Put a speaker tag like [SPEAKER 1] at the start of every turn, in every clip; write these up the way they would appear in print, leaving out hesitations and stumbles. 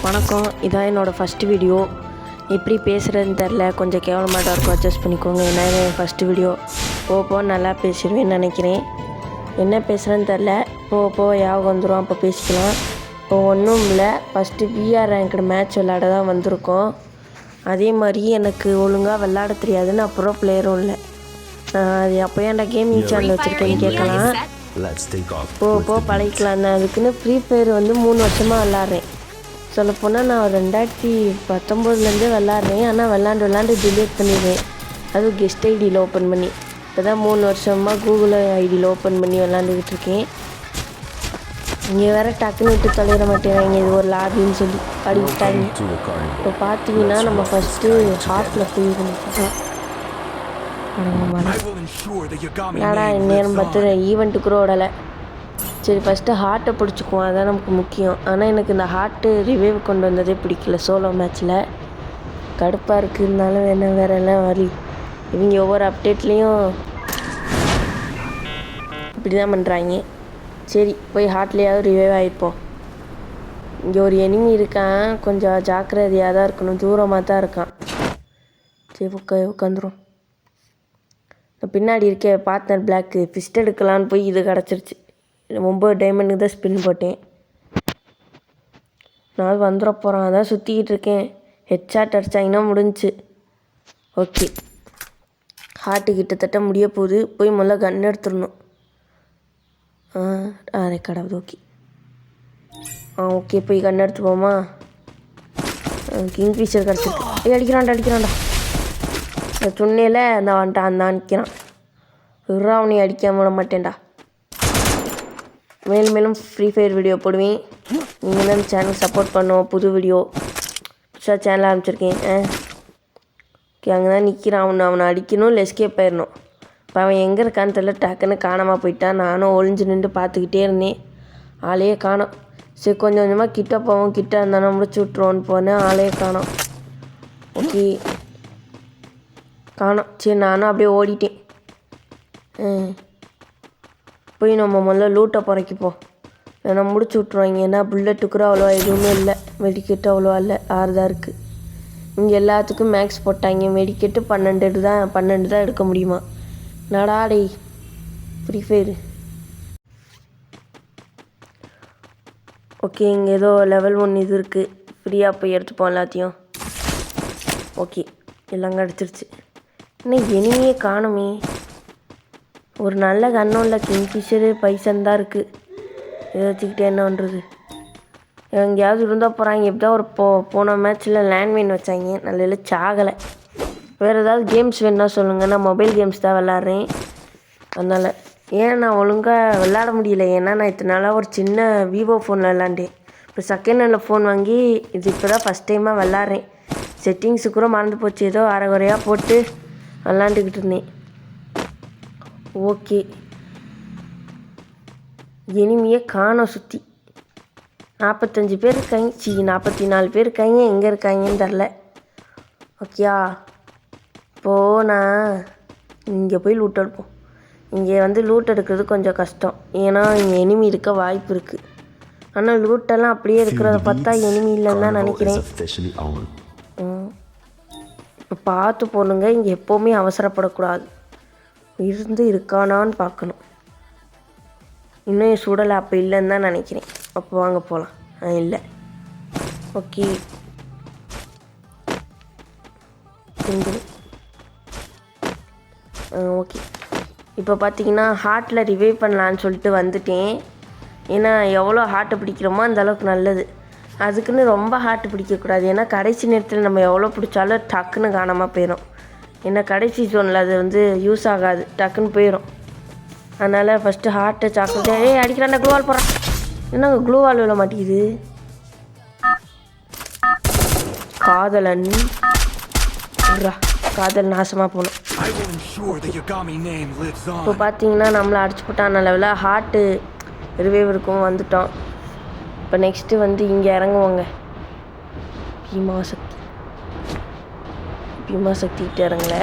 [SPEAKER 1] வணக்கம், இதான் என்னோடய ஃபஸ்ட்டு வீடியோ. எப்படி பேசுகிறதுன்னு தெரில, கொஞ்சம் கேவலமாக தான் இருக்கும், அட்ஜஸ்ட் பண்ணிக்கோங்க. ஏன்னா என் ஃபஸ்ட்டு வீடியோ. போக நல்லா பேசிடுவேன்னு நினைக்கிறேன். என்ன பேசுகிறேன்னு தெரில, போக யாகம் வந்துடும், அப்போ பேசிக்கலாம். இப்போ ஒன்றும் இல்லை, ஃபஸ்ட்டு பிஆர் ரேங்க்டு மேட்ச் விளையாட தான் வந்திருக்கோம். அதே மாதிரி எனக்கு ஒழுங்காக விளையாட தெரியாதுன்னு அப்புறம் பிளேயரும் இல்லை. அது அப்போ ஏன்டா கேமிங் சேனல் வச்சுருக்கேன்னு கேட்கலாம். போ பழகிக்கலாம் தான். அதுக்குன்னு ஃப்ரீ ஃபயர் வந்து 3 வருஷமாக விளாட்றேன். சொல்லப்போனால் நான் 2019 விளாட்றேன். ஆனால் விளாண்டு டிலீட் பண்ணிடுவேன். அதுவும் கெஸ்ட் ஐடியில் ஓப்பன் பண்ணி. இப்போ தான் 3 வருஷமாக கூகுள் ஐடியில் ஓப்பன் பண்ணி விளாண்டுக்கிட்டு இருக்கேன். இங்கே வேறு டக்குன்னு விட்டு தொலைகிற மாட்டேறாங்க. இது ஒரு லாபின்னு சொல்லி படிக்கிட்டாங்க. இப்போ பார்த்தீங்கன்னா நம்ம ஃபஸ்ட்டு ஹார்ட்டில் போய் பண்ணிக்கலாம். என்னடா நேரம் பார்த்து ஈவெண்ட்டு கூட விடலை. சரி, ஃபஸ்ட்டு ஹார்ட்டை பிடிச்சிக்குவோம், அதுதான் நமக்கு முக்கியம். ஆனால் எனக்கு இந்த ஹார்ட்டு ரிவைவ் கொண்டு வந்ததே பிடிக்கல சோலோ மேட்ச்சில். கடுப்பாக இருக்குது. இருந்தாலும் வேறு எல்லாம் வழி. இவங்க ஒவ்வொரு அப்டேட்லேயும் இப்படி தான் பண்ணுறாங்க. சரி, போய் ஹார்ட்லேயாவது ரிவைவ் ஆகிப்போம். இங்கே ஒரு எனிமி இருக்கான், கொஞ்சம் ஜாக்கிரதையாக தான் இருக்கணும். தூரமாக தான் இருக்கான். சரி, உட்காந்துரும். பின்னாடி இருக்க பார்ட்னர் பிளாக்கு ஃபிஸ்ட் எடுக்கலான்னு போய் இது கிடச்சிருச்சு. 9 டைமண்டுக்கு தான் ஸ்பின் போட்டேன். நான் வந்துட போகிறான், அதான் சுற்றிக்கிட்டு இருக்கேன். ஹெட்ஷாட் அடிச்சாங்கன்னா முடிஞ்சிச்சு. ஓகே, ஹார்ட்டு கிட்டத்தட்ட முடிய போகுது. போய் முதல்ல கன் எடுத்துடணும். ரெக்கார்டாகுது. ஓகே ஓகே, போய் கன் எடுத்துப்போமா. கிங்ஃபிஷர் கிடச்சிருக்கு. அடிக்கிறான்டா. சொன்னேல அந்த வந்துட்டான், அந்த நிற்கிறான். அவனை அடிக்காம விட மாட்டேன்டா. மேலும் ஃப்ரீ ஃபயர் வீடியோ போடுவேன். நீங்கள் தான் சேனல் சப்போர்ட் பண்ணுவோம். புது வீடியோ புதுசாக சேனல் ஆரம்பிச்சிருக்கேன். ஓகே, அங்கே தான் நிற்கிறான். அவனை அடிக்கணும், இல்லை எஸ்கேப் ஆயிடணும். இப்போ அவன் எங்கே இருக்கான்னு தெரியல, டக்குன்னு காணாமல் போயிட்டான். நானும் ஒளிஞ்சு நின்று பார்த்துக்கிட்டே இருந்தேன். ஆளையே காணோம். சரி, கொஞ்சம் கொஞ்சமாக கிட்ட போவோம். கிட்ட இருந்தாலும் முடிச்சு விட்ருவோன்னு போனேன். ஆளையே காணோம். ஓகே, காணோம். சரி, நானும் அப்படியே ஓடிட்டேன். போய் நம்ம முதல்ல லூட்டை புறக்கிப்போம். ஏன்னா முடிச்சு விட்ருவாங்க. ஏன்னா புல்லட்டுக்குற அவ்வளோவா எதுவுமே இல்லை. மெடிக்கெட்டு அவ்வளோவா இல்லை, 6 தான் இருக்குது. இங்கே எல்லாத்துக்கும் மேக்ஸ் போட்டாங்க. மெடிக்கெட்டு 12 தான் எடுக்க முடியுமா. நடாடே ஃப்ரீ ஃபயர். ஓகே, இங்கே ஏதோ லெவல் 1 இது இருக்குது. ஃப்ரீயாக போய் எடுத்துப்போம் எல்லாத்தையும். ஓகே, எல்லாம் கிடச்சிருச்சு. இன்னும் எனிமையே காணுமே. ஒரு நல்ல கன்னும் இல்லை, கிங்ஃபிஷரு பைசன் தான் இருக்குது. இதை வச்சுக்கிட்டே என்ன பண்ணுறது. எங்கேயாவது இருந்தால் போகிறாங்க. எப்படி தான் ஒரு போன மேட்ச்சில் லேண்ட்மைன் வச்சாங்க. நல்ல சாகலை. வேறு ஏதாவது கேம்ஸ் வேணுன்னா சொல்லுங்கள். நான் மொபைல் கேம்ஸ் தான் விளாட்றேன். அதனால் நான் ஒழுங்காக விளாட முடியல. ஏன்னா நான் இத்தனை நாளாக ஒரு சின்ன விவோ ஃபோனில் விளாண்டேன். இப்போ செகண்ட் ஹேண்டில் ஃபோன் வாங்கி இது இப்போ தான் ஃபஸ்ட் டைமாக விளாட்றேன். செட்டிங்ஸு கூட மறந்து போச்சு. ஏதோ அரைகுறையாக போட்டு விளாண்டுக்கிட்டு இருந்தேன். ஓகே, எனிமையே காணோம். சுற்றி 45 பேர் இருக்காங்க. 44 பேர் இருக்காங்க. எங்கே இருக்காங்கன்னு தெரில. ஓகேயா, இப்போது நான் இங்கே போய் லூட் எடுப்போம். இங்கே வந்து லூட் எடுக்கிறது கொஞ்சம் கஷ்டம். ஏன்னா இங்கே எனிமி இருக்க வாய்ப்பு இருக்குது. ஆனால் லூட்டெல்லாம் அப்படியே இருக்கிறத பார்த்தா எனிமி இல்லைன்னு தான் நினைக்கிறேன். இப்போ பார்த்து போகணுங்க. இங்கே எப்போவுமே அவசரப்படக்கூடாது. இருக்கானான்னு பார்க்கணும். இன்னும் சுடலை. அப்போ இல்லைன்னு தான் நினைக்கிறேன். அப்போ வாங்க போகலாம். இல்லை. Okay, okay. இப்போ பார்த்தீங்கன்னா ஹார்ட்டில் ரிவைவ் பண்ணலான்னு சொல்லிட்டு வந்துட்டேன். ஏன்னா எவ்வளோ ஹார்ட்டை பிடிக்கிறோமோ அந்தளவுக்கு நல்லது. அதுக்குன்னு ரொம்ப ஹார்ட்டு பிடிக்கக்கூடாது. ஏன்னா கடைசி நேரத்தில் நம்ம எவ்வளோ பிடிச்சாலும் டக்குன்னு காணாமல் போயிடும். ஏன்னா கடைசி ஜோனில் அது வந்து யூஸ் ஆகாது, டக்குன்னு போயிடும். அதனால் ஃபஸ்ட்டு ஹார்ட்டை சாப்பிட்டு அடிக்கிறான்டா. க்ளூவால் போடுறான். என்னங்க க்ளூவால் விழ மாட்டேங்குது. காதலன் காதல் நாசமாக போகணும். இப்போ பார்த்தீங்கன்னா நம்மளை அடிச்சு போட்டான லெவலில் ஹார்ட்டு ரிவைவ் இருக்கும். வந்துட்டோம். இப்போ நெக்ஸ்ட்டு வந்து இங்கே இறங்குவோங்க. பீமா சக்திக்கிட்ட இறங்கலை,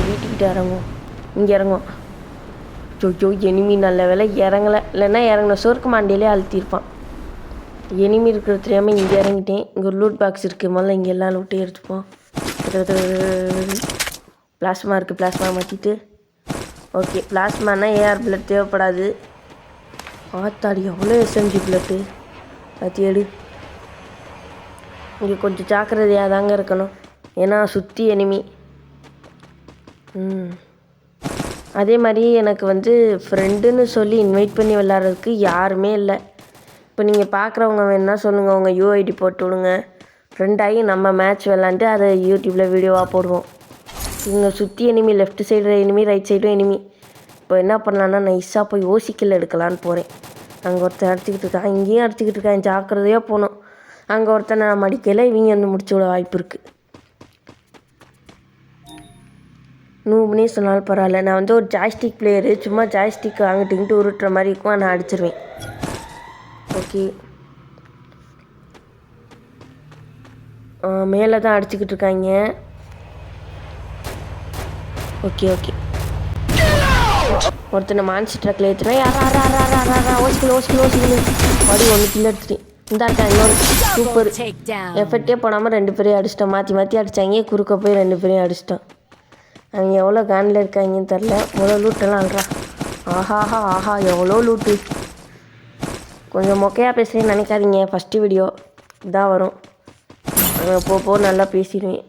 [SPEAKER 1] வீட்டுக்கிட்ட இறங்குவோம். இங்கே இறங்குவோம். எனிமி நல்ல வேலை இறங்கலை. இல்லைன்னா இறங்கின சோருக்கு மாண்டியிலே அழுத்திருப்பான். எனிமி இருக்கிறது தெரியாமல் இங்கே இறங்கிட்டேன். இங்கே ஒரு லூட் பாக்ஸ் இருக்குது. முதல்ல இங்கே எல்லாம் லூட்டையும் எடுத்துப்போம். பிளாஸ்மா இருக்குது. பிளாஸ்மா மாற்றிட்டு ஓகே. பிளாஸ்மானா ஏஆர் பிளட் தேவைப்படாது. ஆத்தாடி எவ்வளோ எஸ்எம்ஜி பிளட்டு பற்றி எடு. இங்கே கொஞ்சம் ஜாக்கிரதையாக தாங்க இருக்கணும், ஏன்னா சுற்றி எனிமி. அதே மாதிரி எனக்கு ஃப்ரெண்டுன்னு சொல்லி இன்வைட் பண்ணி விளாட்றதுக்கு யாருமே இல்லை. இப்போ நீங்கள் பார்க்குறவங்க வேணுன்னா சொல்லுங்கள், உங்கள் யூஐடி போட்டு விடுங்க. ஃப்ரெண்டாகி நம்ம மேட்ச் விளாண்டு அதை யூடியூப்பில் வீடியோவாக போடுவோம். இங்கே சுற்றி enemy, left side enemy, right சைடும் எனிமி. இப்போ என்ன பண்ணலான்னா நைஸாக போய் ஓசிக்கல் எடுக்கலான்னு போகிறேன். அங்கே ஒருத்தன் அடிச்சுக்கிட்டு இருக்கான், இங்கேயும் அடிச்சுக்கிட்டு இருக்கான். ஜாக்கிரதையாக போகணும். அங்கே ஒருத்தனை நான் மடிக்கையில் இவங்க முடிச்சு விட வாய்ப்பு இருக்குது. நூபுனே சொன்னாலும் பரவாயில்ல. நான் ஒரு ஜாய்ஸ்டிக் பிளேயரு. சும்மா ஜாய்ஸ்டிக் அங்கிட்டு இங்கிட்டு உருட்டுற மாதிரி இருக்கும், நான் அடிச்சிருவேன். ஓகே, மேலே தான் அடிச்சுக்கிட்டு இருக்காங்க. ஓகே ஓகே, ஒருத்தனை மான்ஸ்டர் ட்ரக்கில் ஏற்றுவேன். ஓசிக்கல படி ஒன்று கிலோ எடுத்துட்டேன். இந்த இருக்கா இன்னொரு சூப்பர். எஃபெக்டே போடாமல் 2 பேரையும் அடிச்சிட்டோம். மாற்றி அடித்தாங்க. குறுக்க போய் 2 பேரையும் அடிச்சிட்டோம். அவங்க எவ்வளோ கானில் இருக்காங்கன்னு தெரில. முதல் லூட்டெல்லாம் அல்றா. ஆஹா எவ்வளோ லூட்டு. கொஞ்சம் மொக்கையாக பேசுகிறேன்னு நினைக்காதீங்க. ஃபஸ்ட்டு வீடியோ இதான் வரும். போ நல்லா பேசிடுவேன்.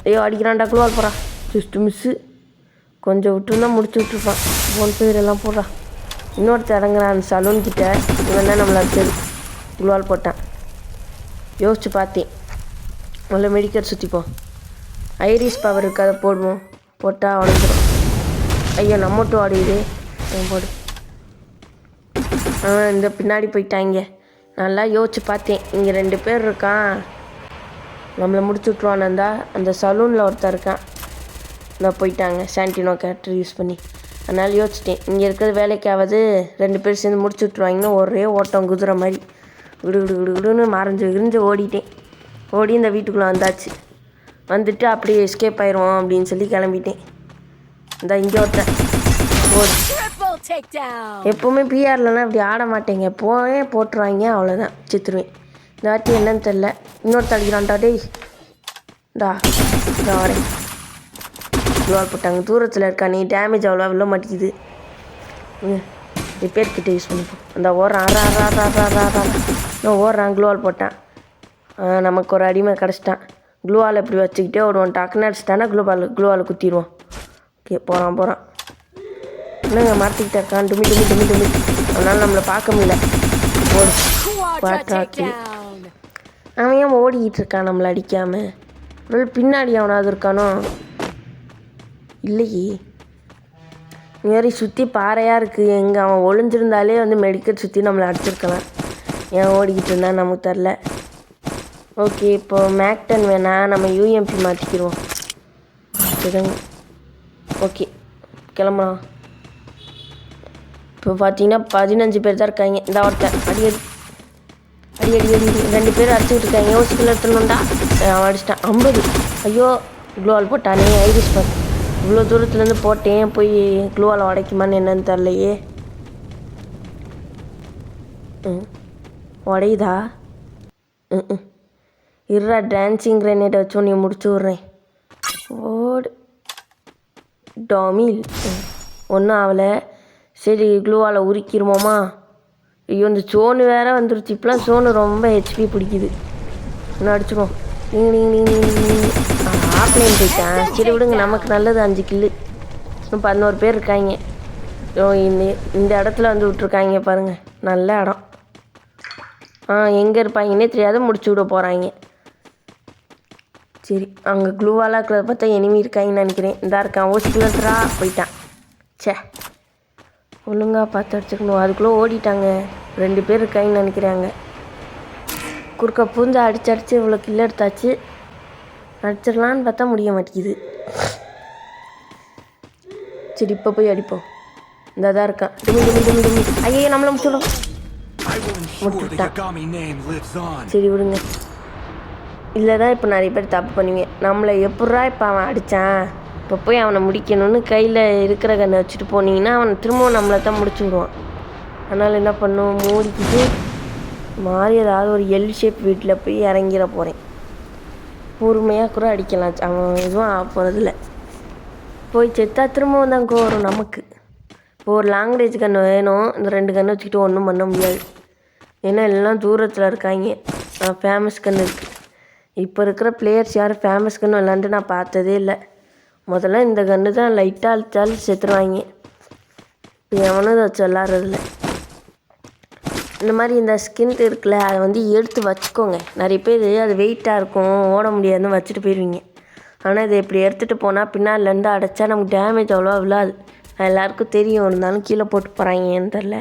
[SPEAKER 1] ஐயோ அடிக்கிறான்டா, குளோவால் போகிறா. Just miss. கொஞ்சம் விட்டுருந்தா முடிச்சு விட்ருப்பான். போன் பேரெல்லாம் போடுறா. இன்னொருத்தர் இறங்குறான் அந்த சலூன்கிட்ட. இவன் தான் நம்மளை அடிச்சது. குளோவால் போட்டான். யோசிச்சு பார்த்தேன். முதல்ல மெடிக்கல் சுற்றிப்போம். ஐரிஸ் பவர் இருக்குது, அதை போடுவோம். போட்டால் உடஞ்சிடும். ஐயோ நம்ம மட்டும் ஆடியுது. போடு. இந்த பின்னாடி போயிட்டாங்க. நல்லா யோசிச்சு பார்த்தேன். இங்கே 2 பேர் இருக்கான், நம்மளை முடிச்சு விட்ருவானந்தா. அந்த சலூனில் ஒருத்தர் இருக்கான். நான் போயிட்டாங்க சாண்டினோ கேரக்டர் யூஸ் பண்ணி. அதனால் யோசிச்சிட்டேன், இங்கே இருக்கிறது வேலைக்காவது 2 பேர் சேர்ந்து முடிச்சு விட்ருவாங்கன்னு ஒரே ஓட்டம் குதிரை மாதிரி விடுன்னு மறைஞ்சு ஓடிட்டேன். ஓடி இந்த வீட்டுக்குள்ளே வந்தாச்சு. வந்துட்டு அப்படியே எஸ்கேப் ஆயிடுவோம் அப்படின்னு சொல்லி கிளம்பிட்டேன். இந்த இங்கே ஒருத்தன் எப்போவுமே பிஆர்லலாம் இப்படி ஆட மாட்டேங்க. எப்போவே போட்டுருவாங்க, அவ்வளோதான் சித்துருவேன். இந்த வாட்டி என்னன்னு தெரில. இன்னொருத்த அடிக்கிறான்டா. டேய் வரேன். குளோவால் போட்டாங்க. தூரத்தில் இருக்கா, நீ டேமேஜ் அவ்வளோ விழ மாட்டேங்குது. ரிப்பேர் கிட்ட யூஸ் பண்ணிப்போம். அந்த ஓடுறான். நான் ஓடுறான். குளோவால் போட்டான். நமக்கு ஒரு அடிமை கிடச்சிட்டான். குளோவால் எப்படி வச்சுக்கிட்டே ஓடுவோம். டக்குன்னு அடிச்சிட்டானா குளோவால் குத்திடுவோம். ஓகே, போகிறான். என்னங்க மாற்றிக்கிட்டே இருக்கான். டுமி. அதனால் நம்மளை பார்க்க முடியல. ஓடு பாட்டாக்கி. அவன் ஏன் ஓடிக்கிட்டு இருக்கான் நம்மளை அடிக்காமல்? ஒரு பின்னாடி அவனாவது இருக்கானோ? இல்லையே, இதுமாரி சுற்றி பாறையாக இருக்குது. எங்கே அவன் ஒளிஞ்சிருந்தாலே மெடிக்கல் சுற்றி நம்மளை அடிச்சிருக்கலாம். ஏன் ஓடிக்கிட்டு இருந்தான் நமக்கு தெரில. ஓகே, இப்போ மேக்டன் வேணாம், நம்ம யூஎம்பி மாற்றிக்கிடுவோம். சரிங்க, ஓகே கிளம்பலாம். இப்போ பார்த்தீங்கன்னா 15 பேர் தான் இருக்காங்க. இந்த ஒருத்தன் அடி 2 பேர் அடிச்சுக்கிட்டு இருக்காங்க. யோசிக்கல எடுத்துணுண்டா. அவன் அடிச்சிட்டான். 50. ஐயோ குளோவால் போட்டானே. ஐரிஸ் பார் இவ்வளோ தூரத்துலேருந்து போட்டேன். போய் குளோவால் உடைக்குமான்னு என்னன்னு தெரிலையே. உடையுதா? இருறா, டான்ஸிங் கிரேனேட்டை வச்சு நீ முடிச்சு விட்றேன். ஓடு டாமில். ஒன்றும் ஆகலை. சரி, க்ளூவால் உரிக்கிருமோமா? ஐயோ, இந்த சோனு வேறு வந்துருச்சு. இப்போலாம் சோனு ரொம்ப ஹெச்பி பிடிக்குது. இன்னும் அடிச்சிடும். ஆஃப்லைன் போயிட்டேன். சரி விடுங்க, நமக்கு நல்லது. 5 கில்லு. இன்னும் 11 பேர் இருக்காங்க. இந்த இடத்துல விட்ருக்காங்க பாருங்கள். நல்ல இடம். எங்கே இருப்பாங்கன்னே தெரியாத முடிச்சு விட போகிறாங்க. சரி, அங்கே க்ளூவாலாக இருக்கிறத பார்த்தா எனிமி இருக்காங்கன்னு நினைக்கிறேன். இந்தா இருக்கான். ஓசிக்கலன்றா போயிட்டான். சே, ஒழுங்காக பார்த்து அடிச்சுக்கணும். அதுக்குள்ளே ஓடிட்டாங்க. 2 பேர் இருக்காங்கன்னு நினைக்கிறாங்க. குறுக்க பூந்து அடிச்சு இவ்வளோ கில்ல எடுத்தாச்சு. அடிச்சிடலான்னு பார்த்தா முடிய மாட்டேங்குது. சரி, இப்போ போய் அடிப்போம். இந்த தான் இருக்கான். டுமி. ஐயோ, நம்மளை முடிச்சுடும். சரி விடுங்க. இதில் தான் இப்போ நிறைய பேர் தப்பு பண்ணுவேன். நம்மளை எப்பட்றா இப்போ அவன் அடித்தான், இப்போ போய் அவனை முடிக்கணும்னு கையில் இருக்கிற கண்ணை வச்சுட்டு போனீங்கன்னா அவனை திரும்பவும் நம்மளை தான் முடிச்சு விடுவான். அதனால் என்ன பண்ணுவோம், மூடிக்கிட்டு மாதிரி ஏதாவது ஒரு எல் ஷேப் வீட்டில் போய் இறங்கிட போகிறேன். பொறுமையாக கூட அடிக்கலாம், அவன் எதுவும் ஆக போகிறதில்ல. போய் செத்தா திரும்பவும் தான் வரும் நமக்கு. இப்போ ஒரு லாங் ரேஞ்ச் கன்று வேணும். இந்த 2 கன்று வச்சுக்கிட்டு ஒன்றும் பண்ண முடியாது. ஏன்னா எல்லாம் தூரத்தில் இருக்காங்க. ஃபேமஸ் கன்று இருக்குது. இப்போ இருக்கிற பிளேயர்ஸ் யாரும் ஃபேமஸ் கன்று விளாண்டு நான் பார்த்ததே இல்லை. முதல்ல இந்த கன்று தான் லைட்டாக அழிச்சாலும் செத்துருவாங்க. இப்போ எவனும் இதை வச்சு விளாட்றதில்ல. இந்த மாதிரி இந்த ஸ்கின் இருக்குல்ல, அதை வந்து எடுத்து வச்சுக்கோங்க. நிறைய பேர் அது வெயிட்டாக இருக்கும், ஓட முடியாதுன்னு வச்சுட்டு போயிடுவீங்க. ஆனால் இதை இப்படி எடுத்துகிட்டு போனால் பின்னாடிலேருந்து அடைச்சா நமக்கு டேமேஜ் அவ்வளோவா விழாது. எல்லாேருக்கும் தெரியும், இருந்தாலும் கீழே போட்டு போகிறாங்கன்னு தெரில.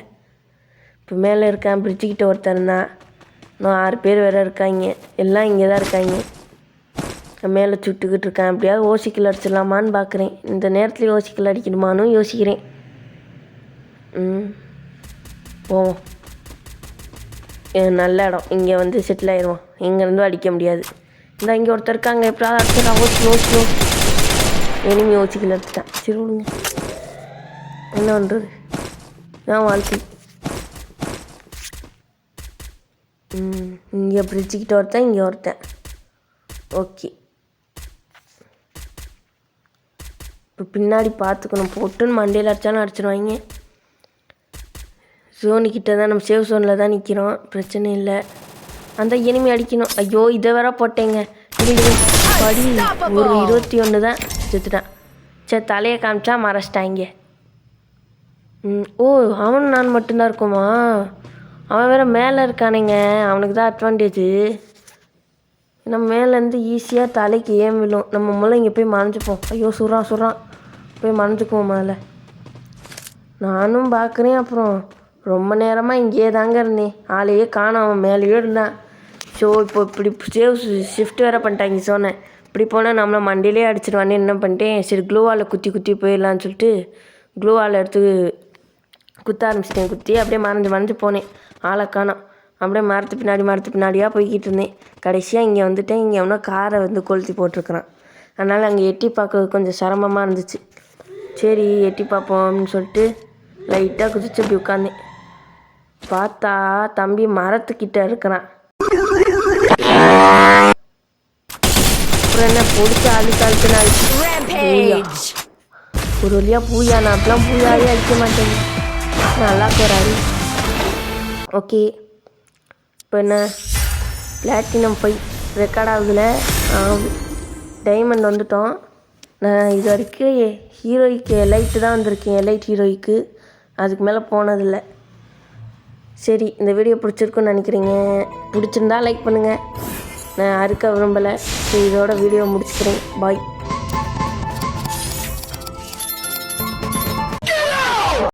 [SPEAKER 1] இப்போ மேலே இருக்கேன், பிரிட்ஜுக்கிட்ட ஒருத்தர் தான். இன்னும் 6 பேர் வேறு இருக்காங்க. எல்லாம் இங்கே தான் இருக்காங்க. மேலே சுட்டுக்கிட்டு இருக்கேன். எப்படியாவது ஓசிக்கல் அடிச்சிடலாமான்னு பார்க்குறேன். இந்த நேரத்தில் ஓசிக்கல் அடிக்கணுமான்னு யோசிக்கிறேன். போவோம். நல்ல இடம். இங்கே வந்து செட்டில் ஆயிடுவோம். இங்கேருந்தும் அடிக்க முடியாது. இந்த இங்கே ஒருத்தர் இருக்காங்க. எப்படியாவது அடிச்சிடலாம். ஓசி இனிமே ஓசிக்கல் அடிச்சிட்டேன். சரி விடுங்க, என்ன பண்ணுறது, நான் வாழ்க்கை. இங்கே பிரிட்ஜுக்கிட்ட ஒருத்தன், இங்கே ஒருத்தன். ஓகே, இப்போ பின்னாடி பார்த்துக்கணும். போட்டுன்னு மண்டையில் அடித்தாலும் அடிச்சிடுவாங்க. ஜோனுக்கிட்ட தான், நம்ம சேவ் ஜோனில் தான் நிற்கிறோம். பிரச்சனை இல்லை. அந்த இனிமே அடிக்கணும். ஐயோ, இதை வேற போட்டேங்க. படி ஒரு 21 தான் செத்துட்டான். சரி, தலையை காமிச்சா மறைச்சிட்டாங்க. ஓ, அவன் நான் மட்டும்தான் இருக்குமா? அவன் வேறு மேலே இருக்கானுங்க. அவனுக்கு தான் அட்வான்டேஜு. நம்ம மேலேருந்து ஈஸியாக தலைக்கு ஏன் விழும். நம்ம முதல்ல இங்கே போய் மறைஞ்சிப்போம். ஐயோ, சுடுறான். போய் மறைஞ்சிக்குவோம் மேலே. நானும் பார்க்குறேன். அப்புறம் ரொம்ப நேரமாக இங்கேயே தாங்க இருந்தேன். ஆளையே காணோம். அவன் மேலேயே இருந்தான். ஸோ இப்போ இப்படி ஷிஃப்ட் வேறு பண்ணிட்டாங்க. சொன்னேன் இப்படி போனால் நம்மளை மண்டியிலே அடிச்சிடுவானே. என்ன பண்ணிட்டேன், சரி க்ளூவால் குத்தி போயிடலான்னு சொல்லிட்டு க்ளூவால் எடுத்து குத்த ஆரம்பிச்சிட்டேன். குத்தி அப்படியே மறைஞ்சு போனேன். ஆளை காணோம். அப்படியே மரத்து பின்னாடியாக போய்கிட்டு இருந்தேன். கடைசியாக இங்கே வந்துட்டேன். இங்கே எவனோ காரை வந்து கொளுத்தி போட்டிருக்கிறான். அதனால் அங்கே எட்டி பார்க்க கொஞ்சம் சிரமமாக இருந்துச்சு. சரி, எட்டி பார்ப்போம் அப்படின்னு சொல்லிட்டு லைட்டாக குதிச்சு அப்படி உட்காந்தேன். பார்த்தா தம்பி மரத்துக்கிட்ட இருக்கிறான். அப்புறம் என்ன பிடிச்சி அழுத்தாளுக்குன்னு அழிச்சு ஒரு வழியாக பூயா. நான் அப்பெல்லாம் பூயாவே அழிக்க மாட்டேன். நல்லா போகிறாரு. ஓகே, இப்போ என்ன பிளாட்டினம் போய் ரெக்கார்ட் ஆகுதுல. டைமண்ட் வந்துட்டோம். நான் இது வரைக்கும் ஹீரோய்க்கு எலைட்டு தான் வந்திருக்கேன். எலைட் ஹீரோய்க்கு அதுக்கு மேலே போனதில்லை. சரி, இந்த வீடியோ பிடிச்சிருக்குன்னு நினைக்கிறீங்க. பிடிச்சிருந்தா லைக் பண்ணுங்கள். நான் அறுக்க விரும்பலை. சரி, இதோட வீடியோ முடிச்சுக்கிறேன். பாய்.